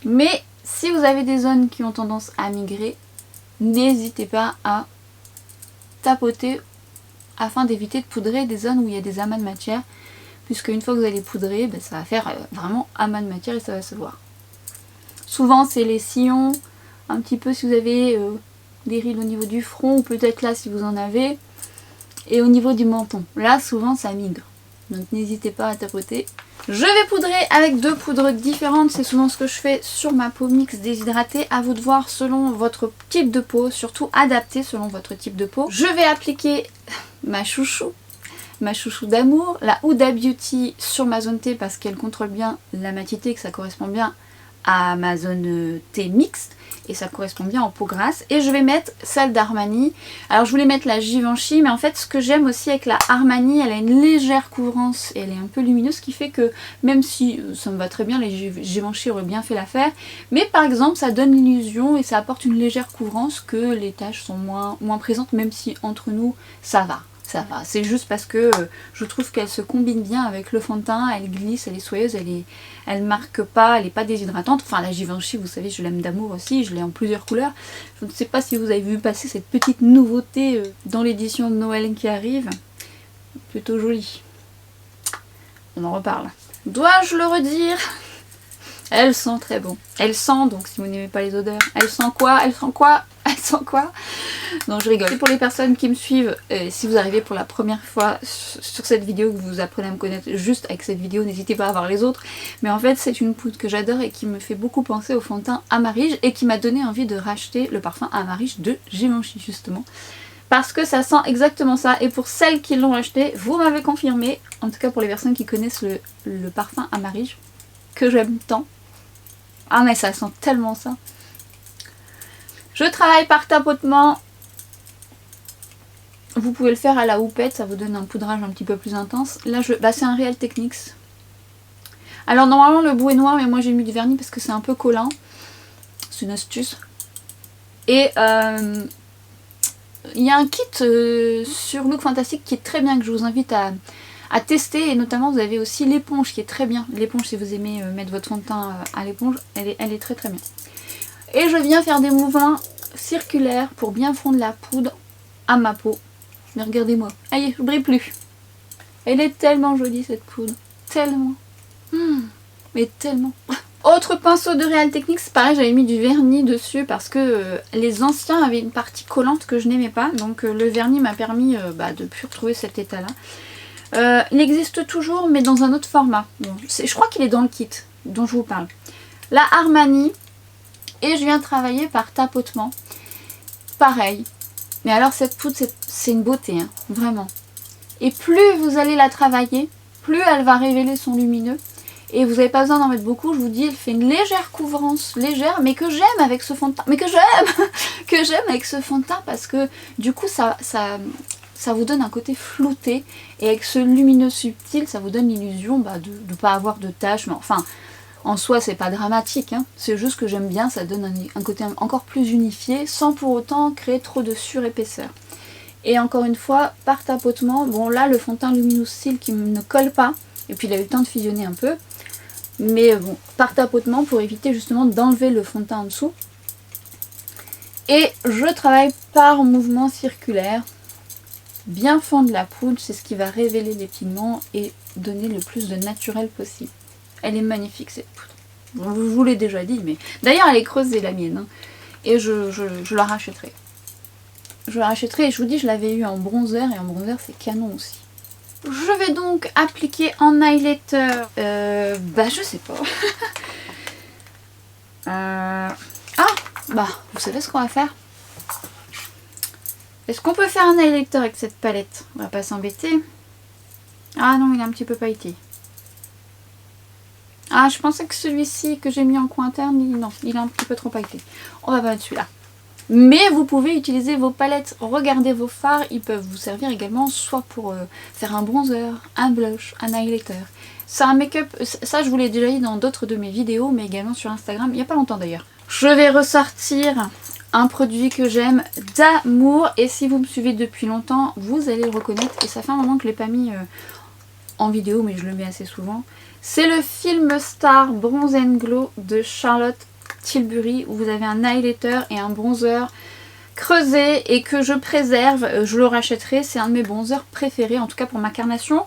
mais si vous avez des zones qui ont tendance à migrer, n'hésitez pas à tapoter afin d'éviter de poudrer des zones où il y a des amas de matière, puisque une fois que vous allez poudrer, ben, ça va faire vraiment amas de matière et ça va se voir. Souvent c'est les sillons, un petit peu si vous avez des rides au niveau du front, ou peut-être là si vous en avez, et au niveau du menton. Là souvent ça migre, donc n'hésitez pas à tapoter. Je vais poudrer avec deux poudres différentes, c'est souvent ce que je fais sur ma peau mixte déshydratée. À vous de voir selon votre type de peau, surtout adapté selon votre type de peau. Je vais appliquer ma chouchou d'amour, la Huda Beauty sur ma zone T parce qu'elle contrôle bien la matité, que ça correspond bien à ma zone T mixte et ça correspond bien en peau grasse. Et je vais mettre celle d'Armani. Alors je voulais mettre la Givenchy, mais en fait ce que j'aime aussi avec la Armani, elle a une légère couvrance et elle est un peu lumineuse, ce qui fait que même si ça me va très bien, les Givenchy auraient bien fait l'affaire, mais par exemple ça donne l'illusion et ça apporte une légère couvrance que les taches sont moins présentes, même si entre nous ça va. Ça va, c'est juste parce que je trouve qu'elle se combine bien avec le fond de teint, elle glisse, elle est soyeuse, elle marque pas, elle est pas déshydratante. Enfin la Givenchy, vous savez, je l'aime d'amour aussi, je l'ai en plusieurs couleurs. Je ne sais pas si vous avez vu passer cette petite nouveauté dans l'édition de Noël qui arrive. Plutôt jolie. On en reparle. Dois-je le redire? Elle sent très bon. Elle sent, donc si vous n'aimez pas les odeurs, elle sent quoi? Elle sent quoi? Elle sent quoi? Non, je rigole. C'est pour les personnes qui me suivent, si vous arrivez pour la première fois sur cette vidéo, que vous apprenez à me connaître juste avec cette vidéo, n'hésitez pas à voir les autres. Mais en fait, c'est une poudre que j'adore et qui me fait beaucoup penser au fond de teint Amarige et qui m'a donné envie de racheter le parfum Amarige de Givenchy justement. Parce que ça sent exactement ça. Et pour celles qui l'ont acheté, vous m'avez confirmé, en tout cas pour les personnes qui connaissent le parfum Amarige, que j'aime tant. Ah mais ça sent tellement ça. Je travaille par tapotement. Vous pouvez le faire à la houppette, ça vous donne un poudrage un petit peu plus intense. Là, c'est un Real Techniques. Alors normalement le bout est noir, mais moi j'ai mis du vernis parce que c'est un peu collant. C'est une astuce. Et il y a un kit sur Look Fantastic qui est très bien, que je vous invite à tester. Et notamment vous avez aussi l'éponge qui est très bien. L'éponge, si vous aimez mettre votre fond de teint à l'éponge, elle est très très bien. Et je viens faire des mouvements circulaires pour bien fondre la poudre à ma peau. Mais regardez-moi, aïe, je brille plus. Elle est tellement jolie cette poudre, tellement. Mais tellement. Autre pinceau de Real Techniques, pareil, j'avais mis du vernis dessus parce que les anciens avaient une partie collante que je n'aimais pas. Donc le vernis m'a permis de ne plus retrouver cet état-là. Il existe toujours, mais dans un autre format. Bon, je crois qu'il est dans le kit dont je vous parle. La Armani. Et je viens travailler par tapotement. Pareil. Mais alors cette poudre, c'est une beauté, hein, vraiment. Et plus vous allez la travailler, plus elle va révéler son lumineux. Et vous n'avez pas besoin d'en mettre beaucoup, je vous dis, elle fait une légère couvrance, légère, mais que j'aime avec ce fond de teint. Mais que j'aime que j'aime avec ce fond de teint parce que du coup ça vous donne un côté flouté. Et avec ce lumineux subtil, ça vous donne l'illusion de ne pas avoir de taches. Mais enfin, en soi, c'est pas dramatique, hein. C'est juste que j'aime bien, ça donne un côté encore plus unifié, sans pour autant créer trop de surépaisseur. Et encore une fois, par tapotement, bon là, le fond de teint Luminous Seal qui ne colle pas, et puis il a eu le temps de fusionner un peu, mais bon, par tapotement pour éviter justement d'enlever le fond de teint en dessous. Et je travaille par mouvement circulaire, bien fondre la poudre, c'est ce qui va révéler les pigments et donner le plus de naturel possible. Elle est magnifique cette poudre. Je vous l'ai déjà dit, mais d'ailleurs elle est creusée la mienne. Hein. Et je la rachèterai. Je la rachèterai et je vous dis, je l'avais eu en bronzer et en bronzer c'est canon aussi. Je vais donc appliquer en highlighter, bah je sais pas. Ah, bah vous savez ce qu'on va faire? Est-ce qu'on peut faire un highlighter avec cette palette? On va pas s'embêter. Ah non, il est un petit peu pailleté. Ah, je pensais que celui-ci que j'ai mis en coin interne, non, il est un petit peu trop pailleté. On va pas mettre celui-là. Mais vous pouvez utiliser vos palettes, regardez vos fards, ils peuvent vous servir également soit pour faire un bronzer, un blush, un highlighter. C'est un make-up, ça je vous l'ai déjà dit dans d'autres de mes vidéos, mais également sur Instagram, il n'y a pas longtemps d'ailleurs. Je vais ressortir un produit que j'aime d'amour, et si vous me suivez depuis longtemps, vous allez le reconnaître, et ça fait un moment que je ne l'ai pas mis en vidéo, mais je le mets assez souvent. C'est le Film Star Bronze and Glow de Charlotte Tilbury, où vous avez un highlighter et un bronzer creusé et que je préserve. Je le rachèterai, c'est un de mes bronzers préférés, en tout cas pour ma carnation.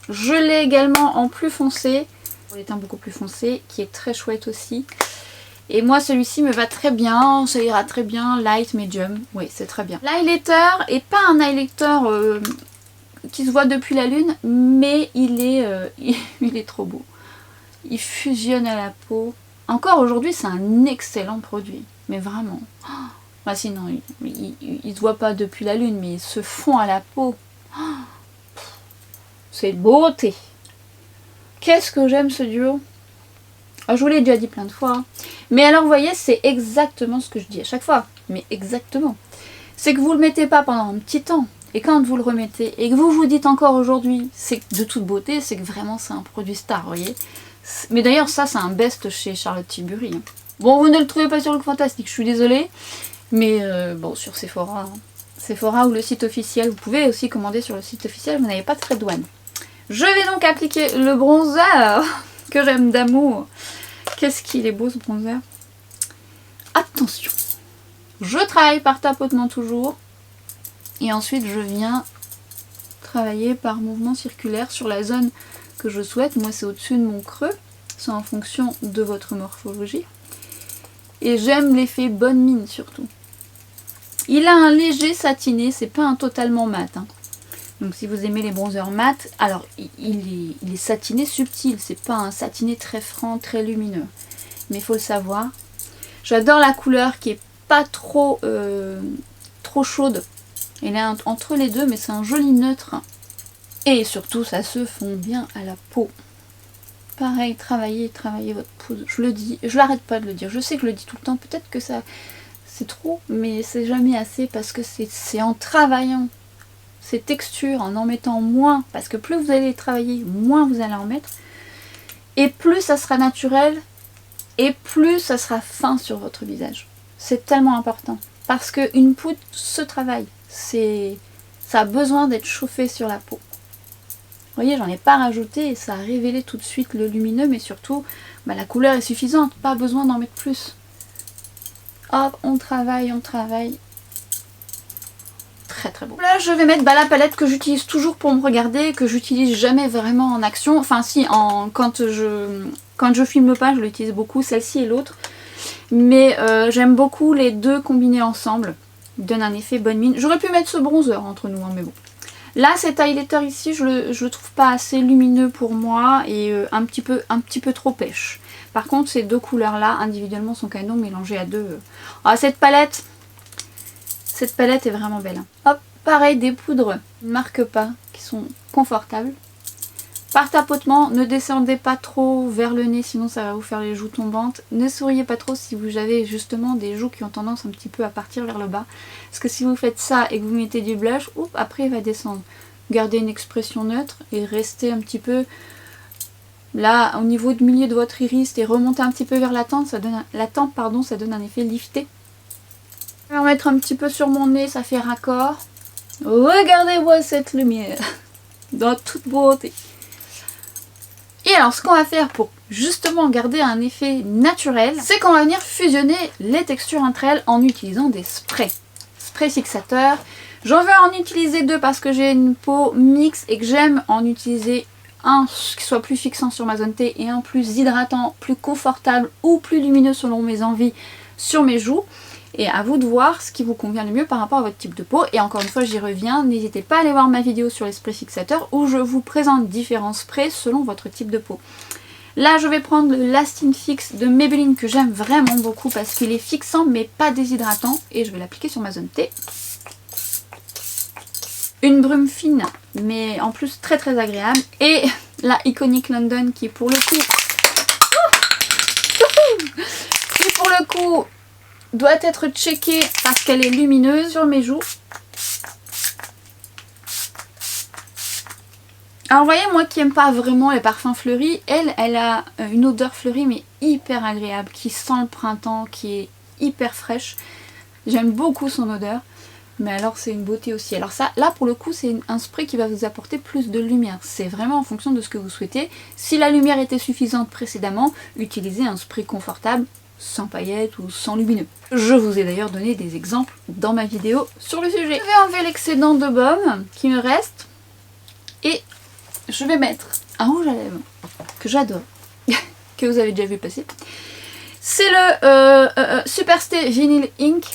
Je l'ai également en plus foncé, pour les teints beaucoup plus foncés, qui est très chouette aussi. Et moi celui-ci me va très bien, ça ira très bien, light, medium, oui c'est très bien. L'highlighter est pas un highlighter qui se voit depuis la lune, mais il est trop beau. Il fusionne à la peau. Encore aujourd'hui, c'est un excellent produit. Mais vraiment. Bah sinon, il se voit pas depuis la lune, mais il se fond à la peau. C'est beauté. Qu'est-ce que j'aime ce duo. Je vous l'ai déjà dit plein de fois. Mais alors, vous voyez, c'est exactement ce que je dis à chaque fois. Mais exactement. C'est que vous le mettez pas pendant un petit temps. Et quand vous le remettez, et que vous vous dites encore aujourd'hui, c'est de toute beauté, c'est que vraiment c'est un produit star, vous voyez. Mais d'ailleurs ça c'est un best chez Charlotte Tilbury. Hein. Bon, vous ne le trouvez pas sur Look Fantastique, je suis désolée. Mais bon, sur Sephora. Hein. Sephora ou le site officiel, vous pouvez aussi commander sur le site officiel, vous n'avez pas de frais de douane. Je vais donc appliquer le bronzer que j'aime d'amour. Qu'est-ce qu'il est beau ce bronzer. Attention. Je travaille par tapotement toujours. Et ensuite je viens travailler par mouvement circulaire sur la zone que je souhaite. Moi c'est au-dessus de mon creux. C'est en fonction de votre morphologie. Et j'aime l'effet bonne mine surtout. Il a un léger satiné, c'est pas un totalement mat. Hein. Donc si vous aimez les bronzers mat, alors il est satiné subtil. C'est pas un satiné très franc, très lumineux. Mais il faut le savoir. J'adore la couleur qui est pas trop chaude. Elle est entre les deux, mais c'est un joli neutre. Et surtout, ça se fond bien à la peau. Pareil, travaillez votre poudre. Je le dis, je l'arrête pas de le dire. Je sais que je le dis tout le temps. Peut-être que ça, c'est trop, mais c'est jamais assez parce que c'est en travaillant ces textures, en mettant moins. Parce que plus vous allez travailler, moins vous allez en mettre. Et plus ça sera naturel, et plus ça sera fin sur votre visage. C'est tellement important. Parce qu'une poudre se travaille. Ça a besoin d'être chauffé sur la peau. Vous voyez, j'en ai pas rajouté et ça a révélé tout de suite le lumineux, mais surtout, bah, la couleur est suffisante, pas besoin d'en mettre plus. Hop, on travaille. Très très beau. Là, je vais mettre la palette que j'utilise toujours pour me regarder, que j'utilise jamais vraiment en action. Enfin si, quand je filme pas, je l'utilise beaucoup, celle-ci et l'autre. Mais j'aime beaucoup les deux combinés ensemble. Il donne un effet bonne mine. J'aurais pu mettre ce bronzer entre nous, hein, mais bon. Là, cet highlighter ici, je le trouve pas assez lumineux pour moi et un petit peu trop pêche. Par contre, ces deux couleurs-là, individuellement, sont canon mélangées à deux. Ah, cette palette est vraiment belle. Hein. Hop, pareil, des poudres qui ne marquent pas, qui sont confortables. Par tapotement, ne descendez pas trop vers le nez, sinon ça va vous faire les joues tombantes. Ne souriez pas trop si vous avez justement des joues qui ont tendance un petit peu à partir vers le bas. Parce que si vous faites ça et que vous mettez du blush, après il va descendre. Gardez une expression neutre et restez un petit peu là au niveau du milieu de votre iris et remontez un petit peu vers la tempe, ça donne un effet lifté. Je vais en mettre un petit peu sur mon nez, ça fait raccord. Regardez-moi cette lumière dans toute beauté. Et alors ce qu'on va faire pour justement garder un effet naturel, c'est qu'on va venir fusionner les textures entre elles en utilisant des sprays. Sprays fixateurs. J'en vais en utiliser deux parce que j'ai une peau mixte et que j'aime en utiliser un qui soit plus fixant sur ma zone T et un plus hydratant, plus confortable ou plus lumineux selon mes envies sur mes joues. Et à vous de voir ce qui vous convient le mieux par rapport à votre type de peau. Et encore une fois, j'y reviens, n'hésitez pas à aller voir ma vidéo sur les sprays fixateurs où je vous présente différents sprays selon votre type de peau. Là, je vais prendre le Lasting Fix de Maybelline que j'aime vraiment beaucoup parce qu'il est fixant mais pas déshydratant. Et je vais l'appliquer sur ma zone T. Une brume fine mais en plus très très agréable. Et la Iconic London qui pour le coup doit être checkée parce qu'elle est lumineuse sur mes joues. Alors vous voyez, moi qui n'aime pas vraiment les parfums fleuris, elle a une odeur fleurie mais hyper agréable, qui sent le printemps, qui est hyper fraîche. J'aime beaucoup son odeur, mais alors c'est une beauté aussi. Alors ça, là pour le coup, c'est un spray qui va vous apporter plus de lumière. C'est vraiment en fonction de ce que vous souhaitez. Si la lumière était suffisante précédemment, utilisez un spray confortable, sans paillettes ou sans lumineux. Je vous ai d'ailleurs donné des exemples dans ma vidéo sur le sujet. Je vais enlever l'excédent de baume qui me reste et je vais mettre un rouge à lèvres que j'adore, que vous avez déjà vu passer. C'est le Superstay Vinyl Ink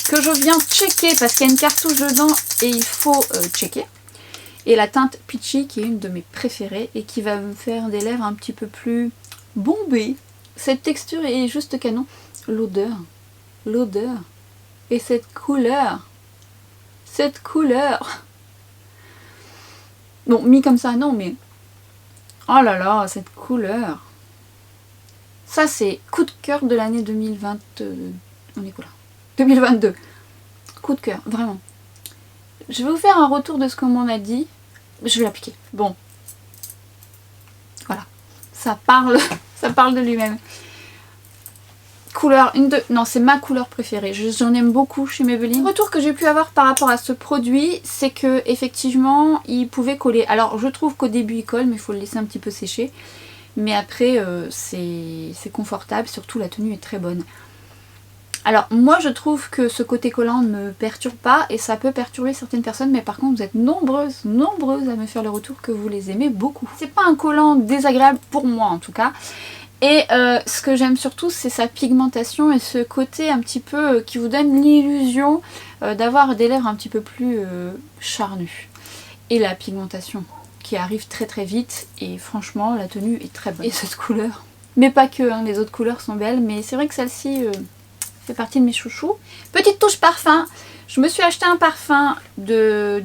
que je viens checker parce qu'il y a une cartouche dedans et il faut checker. Et la teinte Peachy qui est une de mes préférées et qui va me faire des lèvres un petit peu plus bombées. Cette texture est juste canon. L'odeur et cette couleur. Bon, mis comme ça, non, mais oh là là, cette couleur. Ça, c'est coup de cœur de l'année 2020. On est quoi là 2022. Coup de cœur, vraiment. Je vais vous faire un retour de ce qu'on m'en a dit. Je vais l'appliquer. Bon. Voilà. Ça parle de lui-même. Couleur, non, c'est ma couleur préférée. J'en aime beaucoup chez Maybelline. Le retour que j'ai pu avoir par rapport à ce produit, c'est que effectivement, il pouvait coller. Alors, je trouve qu'au début, il colle, mais il faut le laisser un petit peu sécher. Mais après, c'est confortable. Surtout, la tenue est très bonne. Alors, moi, je trouve que ce côté collant ne me perturbe pas. Et ça peut perturber certaines personnes. Mais par contre, vous êtes nombreuses à me faire le retour que vous les aimez beaucoup. C'est pas un collant désagréable pour moi, en tout cas. Et ce que j'aime surtout, c'est sa pigmentation et ce côté un petit peu qui vous donne l'illusion d'avoir des lèvres un petit peu plus charnues. Et la pigmentation qui arrive très très vite et franchement la tenue est très bonne. Et cette couleur, mais pas que, hein, les autres couleurs sont belles, mais c'est vrai que celle-ci fait partie de mes chouchous. Petite touche parfum, je me suis acheté un parfum de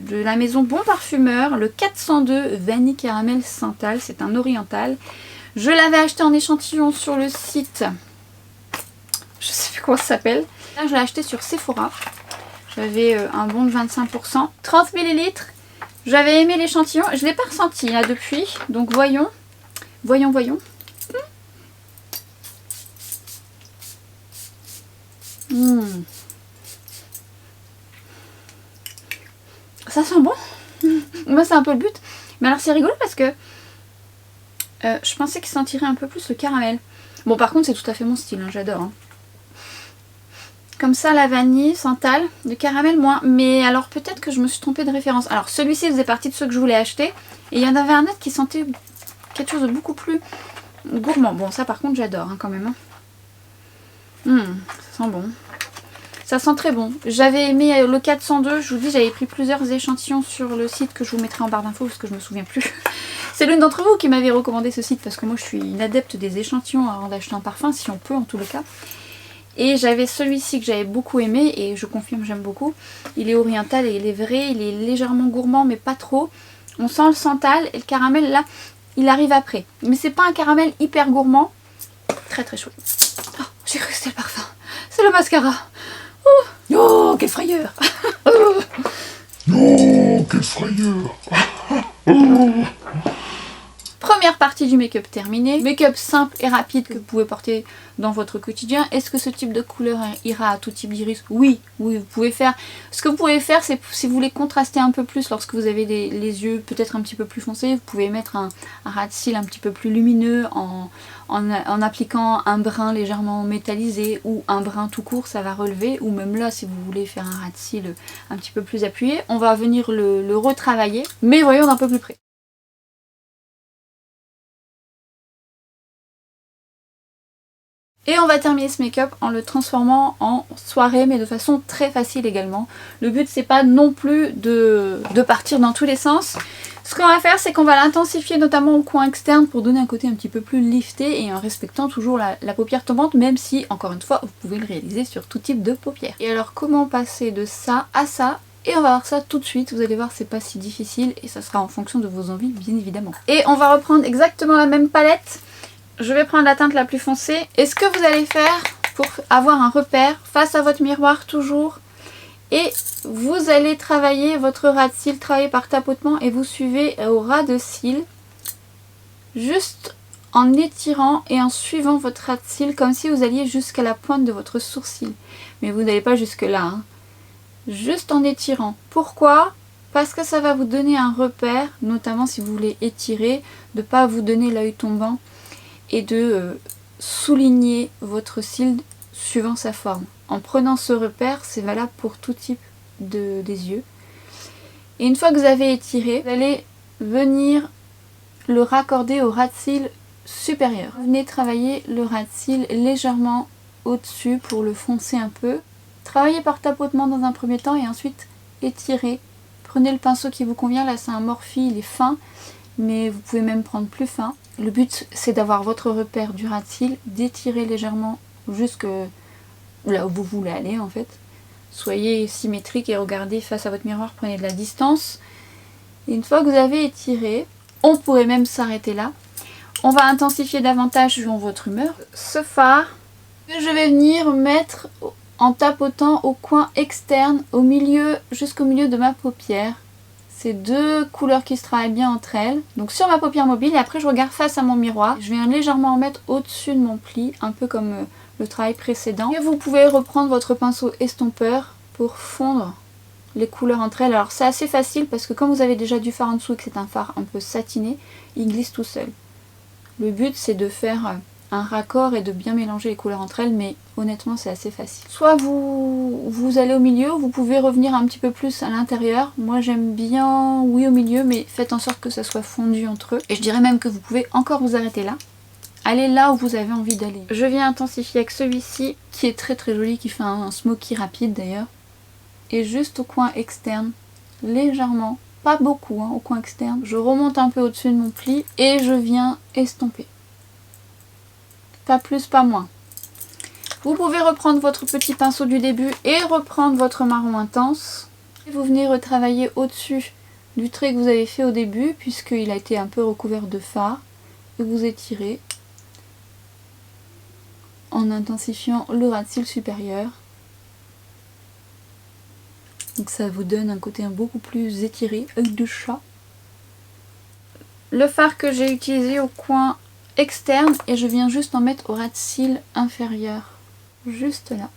la maison Bon Parfumeur, le 402 Vanille Caramel Santal, c'est un oriental. Je l'avais acheté en échantillon sur le site, je sais plus comment ça s'appelle. Là je l'ai acheté sur Sephora, j'avais un bon de 25%, 30 ml. J'avais aimé l'échantillon, je ne l'ai pas ressenti là depuis, donc voyons. Ça sent bon. Moi c'est un peu le but, mais alors c'est rigolo parce que je pensais qu'il sentirait un peu plus le caramel. Bon par contre c'est tout à fait mon style, hein, j'adore. Hein. Comme ça la vanille, santal, le caramel moins. Mais alors peut-être que je me suis trompée de référence. Alors celui-ci faisait partie de ceux que je voulais acheter. Et il y en avait un autre qui sentait quelque chose de beaucoup plus gourmand. Bon ça par contre j'adore hein, quand même. Hein. Ça sent bon. Ça sent très bon. J'avais aimé le 402, je vous dis j'avais pris plusieurs échantillons sur le site que je vous mettrai en barre d'infos parce que je me souviens plus. C'est l'une d'entre vous qui m'avait recommandé ce site parce que moi je suis une adepte des échantillons avant d'acheter un parfum, si on peut en tous les cas. Et j'avais celui-ci que j'avais beaucoup aimé et je confirme j'aime beaucoup. Il est oriental et il est vrai, il est légèrement gourmand mais pas trop. On sent le santal et le caramel là, il arrive après. Mais c'est pas un caramel hyper gourmand. Très très chouette. Oh, j'ai cru que c'était le parfum. C'est le mascara. Oh, quelle frayeur. Oh, quelle frayeur. Première partie du make-up terminée. Make-up simple et rapide que vous pouvez porter dans votre quotidien. Est-ce que ce type de couleur ira à tout type d'iris? Oui, vous pouvez faire. Ce que vous pouvez faire, c'est si vous voulez contraster un peu plus lorsque vous avez les yeux peut-être un petit peu plus foncés, vous pouvez mettre un ras de cils un petit peu plus lumineux en appliquant un brin légèrement métallisé ou un brin tout court, ça va relever. Ou même là, si vous voulez faire un ras de cils un petit peu plus appuyé, on va venir le retravailler. Mais voyons d'un peu plus près. Et on va terminer ce make-up en le transformant en soirée, mais de façon très facile également. Le but c'est pas non plus de partir dans tous les sens. Ce qu'on va faire, c'est qu'on va l'intensifier notamment au coin externe pour donner un côté un petit peu plus lifté et en respectant toujours la paupière tombante, même si, encore une fois, vous pouvez le réaliser sur tout type de paupière. Et alors, comment passer de ça à ça? Et on va voir ça tout de suite, vous allez voir, c'est pas si difficile et ça sera en fonction de vos envies, bien évidemment. Et on va reprendre exactement la même palette. Je vais prendre la teinte la plus foncée. Et ce que vous allez faire pour avoir un repère face à votre miroir toujours, et vous allez travailler votre ras de cils, travailler par tapotement et vous suivez au ras de cils, juste en étirant et en suivant votre ras de cils comme si vous alliez jusqu'à la pointe de votre sourcil. Mais vous n'allez pas jusque là, hein. Juste en étirant. Pourquoi? Parce que ça va vous donner un repère, notamment si vous voulez étirer, de ne pas vous donner l'œil tombant et de souligner votre cil suivant sa forme. En prenant ce repère, c'est valable pour tout type des yeux. Et une fois que vous avez étiré, vous allez venir le raccorder au ras de cils supérieur. Vous venez travailler le ras de cils légèrement au-dessus pour le foncer un peu. Travaillez par tapotement dans un premier temps et ensuite étirez. Prenez le pinceau qui vous convient, là c'est un Morphe, il est fin, mais vous pouvez même prendre plus fin. Le but c'est d'avoir votre repère du ras de cils, d'étirer légèrement jusque là où vous voulez aller en fait. Soyez symétrique et regardez face à votre miroir, prenez de la distance. Et une fois que vous avez étiré, on pourrait même s'arrêter là. On va intensifier davantage selon votre humeur. Ce fard que je vais venir mettre en tapotant au coin externe, au milieu, jusqu'au milieu de ma paupière. C'est deux couleurs qui se travaillent bien entre elles. Donc sur ma paupière mobile et après je regarde face à mon miroir. Je viens légèrement en mettre au-dessus de mon pli, un peu comme le travail précédent. Et vous pouvez reprendre votre pinceau estompeur pour fondre les couleurs entre elles. Alors c'est assez facile parce que comme vous avez déjà du fard en dessous et que c'est un fard un peu satiné, il glisse tout seul. Le but c'est de faire un raccord et de bien mélanger les couleurs entre elles, mais honnêtement c'est assez facile. Soit vous allez au milieu, ou vous pouvez revenir un petit peu plus à l'intérieur. Moi j'aime bien, oui, au milieu, mais faites en sorte que ça soit fondu entre eux. Et je dirais même que vous pouvez encore vous arrêter là. Allez là où vous avez envie d'aller. Je viens intensifier avec celui-ci, qui est très très joli, qui fait un smoky rapide d'ailleurs. Et juste au coin externe, légèrement, pas beaucoup hein, au coin externe. Je remonte un peu au-dessus de mon pli et je viens estomper. Pas plus, pas moins. Vous pouvez reprendre votre petit pinceau du début et reprendre votre marron intense. Et vous venez retravailler au-dessus du trait que vous avez fait au début, puisqu'il a été un peu recouvert de fard. Et vous étirez en intensifiant le ras de cils supérieur. Donc ça vous donne un côté beaucoup plus étiré, œil de chat. Le fard que j'ai utilisé au coin externe et je viens juste en mettre au ras de cils inférieur. Juste là.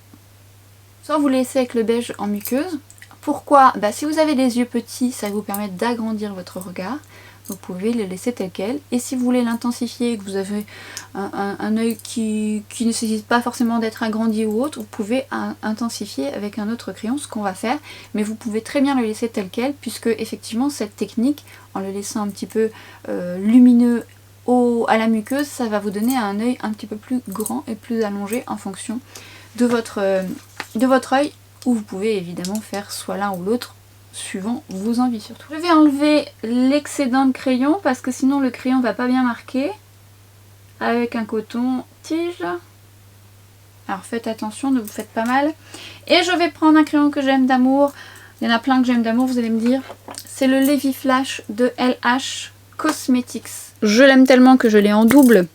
Soit vous laissez avec le beige en muqueuse. Pourquoi? Bah, si vous avez des yeux petits, ça va vous permettre d'agrandir votre regard. Vous pouvez le laisser tel quel. Et si vous voulez l'intensifier et que vous avez un œil qui ne nécessite pas forcément d'être agrandi ou autre, vous pouvez intensifier avec un autre crayon, ce qu'on va faire. Mais vous pouvez très bien le laisser tel quel, puisque effectivement cette technique, en le laissant un petit peu lumineux à la muqueuse, ça va vous donner un œil un petit peu plus grand et plus allongé en fonction de votre œil, où vous pouvez évidemment faire soit l'un ou l'autre suivant vos envies surtout. Je vais enlever l'excédent de crayon parce que sinon le crayon va pas bien marquer avec un coton tige. Alors faites attention, ne vous faites pas mal. Et je vais prendre un crayon que j'aime d'amour. Il y en a plein que j'aime d'amour, vous allez me dire. C'est le Levi Flash de LH Cosmetics. Je l'aime tellement que je l'ai en double.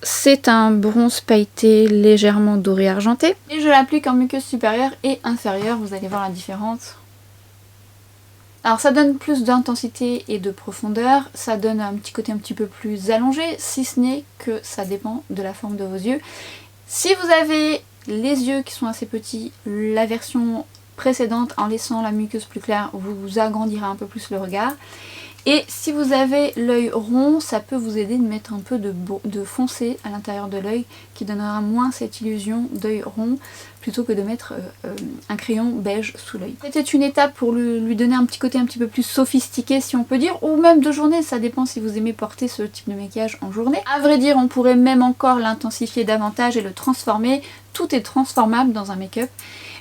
C'est un bronze pailleté légèrement doré argenté. Et je l'applique en muqueuse supérieure et inférieure, vous allez voir la différence. Alors ça donne plus d'intensité et de profondeur, ça donne un petit côté un petit peu plus allongé, si ce n'est que ça dépend de la forme de vos yeux. Si vous avez les yeux qui sont assez petits, la version précédente en laissant la muqueuse plus claire vous agrandirez un peu plus le regard. Et si vous avez l'œil rond, ça peut vous aider de mettre un peu de foncé à l'intérieur de l'œil qui donnera moins cette illusion d'œil rond plutôt que de mettre un crayon beige sous l'œil. C'était une étape pour lui donner un petit côté un petit peu plus sophistiqué si on peut dire, ou même de journée, ça dépend si vous aimez porter ce type de maquillage en journée. À vrai dire, on pourrait même encore l'intensifier davantage et le transformer. Tout est transformable dans un make-up.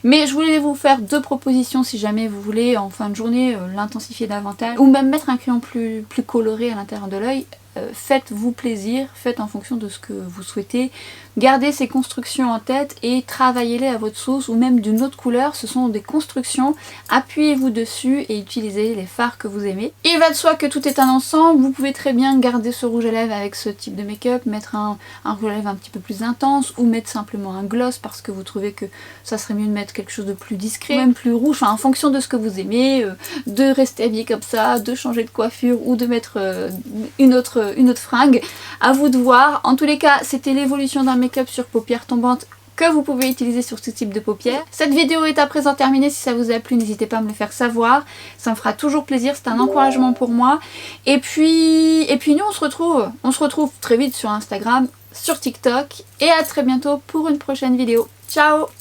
Mais je voulais vous faire 2 propositions si jamais vous voulez en fin de journée l'intensifier davantage ou même mettre un crayon plus coloré à l'intérieur de l'œil. Faites-vous plaisir, faites en fonction de ce que vous souhaitez. Gardez ces constructions en tête et travaillez-les à votre sauce ou même d'une autre couleur. Ce sont des constructions, appuyez-vous dessus et utilisez les fards que vous aimez. Il va de soi que tout est un ensemble, vous pouvez très bien garder ce rouge à lèvres avec ce type de make-up, mettre un rouge à lèvres un petit peu plus intense ou mettre simplement un gloss parce que vous trouvez que ça serait mieux de mettre quelque chose de plus discret, même plus rouge, enfin, en fonction de ce que vous aimez, de rester habillé comme ça, de changer de coiffure ou de mettre une autre fringue, à vous de voir. En tous les cas, c'était l'évolution d'un make-up sur paupières tombantes que vous pouvez utiliser sur ce type de paupières. Cette vidéo est à présent terminée. Si ça vous a plu, n'hésitez pas à me le faire savoir. Ça me fera toujours plaisir, c'est un encouragement pour moi. Et puis nous on se retrouve très vite sur Instagram, sur TikTok et à très bientôt pour une prochaine vidéo. Ciao!